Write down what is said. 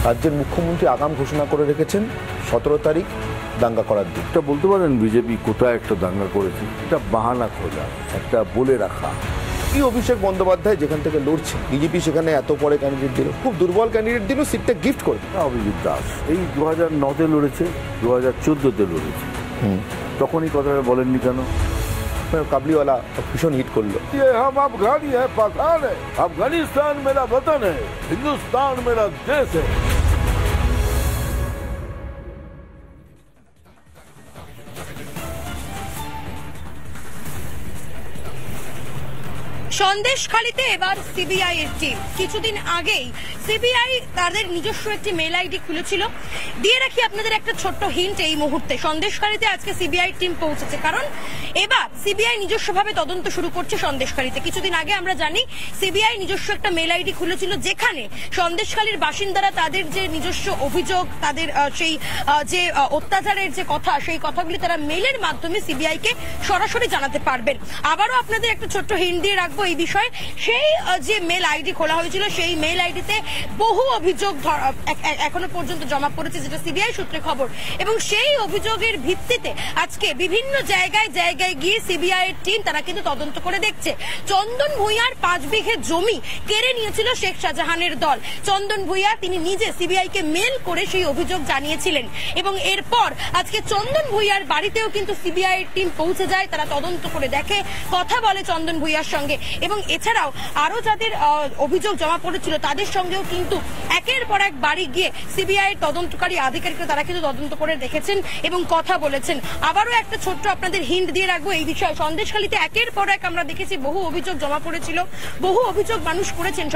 রাজ্যের মুখ্যমন্ত্রী আগাম ঘোষণা করে রেখেছেন 17 তারিখ দাঙ্গা করার দিন। এটা বলতে পারেন বিজেপি কোথায় একটা দাঙ্গা করেছে, এটা বাহানা খোঁজা, একটা বলে রাখা। কি অভিষেক বন্দ্যোপাধ্যায় যেখান থেকে লড়ছে, বিজেপি সেখানে এত পরে ক্যান্ডিডেট দিল, খুব দুর্বল ক্যান্ডিডেট দিল, সিটটা গিফট করে। অভিজিৎ দাস এই 2009-তে লড়েছে, 2014-তে লড়েছে, তখনই কথাটা বলেননি কেন? কাবলিওয়ালা ভীষণ হিট করলো। हम अफगानी है, पाकिस्तान है, अफगानिस्तान मेरा वतन है, हिंदुस्तान मेरा देश है। সন্দেশখালীতে এবার সিবিআই এর টিম। কিছুদিন আগেই সিবিআই তাদের নিজস্ব একটি মেল আইডি খুলেছিল। দিয়ে রাখি আপনাদের একটা ছোট্ট হিন্ট, এই মুহূর্তে সন্দেশখালীতে আজকে সিবিআই টিম পৌঁছেছে, কারণ এবার সিবিআই নিজস্বভাবে তদন্ত শুরু করছে সন্দেশখালীতে। কিছুদিন আগে আমরা জানি সিবিআই নিজস্ব একটা মেল আইডি খুলেছিল, যেখানে সন্দেশখালীর বাসিন্দারা তাদের যে নিজস্ব অভিযোগ, তাদের সেই যে অত্যাচারের যে কথা, সেই কথাগুলি তারা মেলের মাধ্যমে সিবিআই কে সরাসরি জানাতে পারবেন। আবারও আপনাদের একটা ছোট্ট হিন্ট দিয়ে রাখবো এই বিষয়ে। সেই যে মেল আইডি খোলা হয়েছিল, সেই মেল আইডিতে বহু অভিযোগ এখনো পর্যন্ত জমা পড়েছে, যেটা সিবিআই সূত্রে খবর। এবং সেই অভিযোগের ভিত্তিতে আজকে বিভিন্ন জায়গায় জায়গায় গিয়ে সিবিআই এর টিম তারা কিন্তু তদন্ত করে দেখছে। চন্দন ভূঁইয়ার 5 বিঘে জমি কেড়ে নিয়েছিল শেখ শাহজাহানের দল। চন্দন ভূঁইয়া তিনি নিজে সিবিআই কে মেল করে সেই অভিযোগ জানিয়েছিলেন, এবং এরপর আজকে চন্দন ভূঁইয়ার বাড়িতেও কিন্তু সিবিআই এর টিম পৌঁছে যায়। তারা তদন্ত করে দেখে, কথা বলে চন্দন ভূঁইয়ার সঙ্গে, এবং এছাড়াও আরো যাদের অভিযোগ জমা পড়েছিল তাদের সঙ্গেও কিন্তু একের পর এক বাড়ি গিয়ে সিবিআই এর তদন্তকারী আধিকারিকরা তারা কিন্তু তদন্ত করে দেখেছেন এবং কথা বলেছেন। আবারও একটা ছোট্ট আপনাদের হিন্ট দিয়ে রাখবো এই বিষয়ে। সন্দেশখালীতে একের পর এক আমরা দেখেছি বহু অভিযোগ জমা পড়েছিল, বহু অভিযোগ মানুষ করেছেন।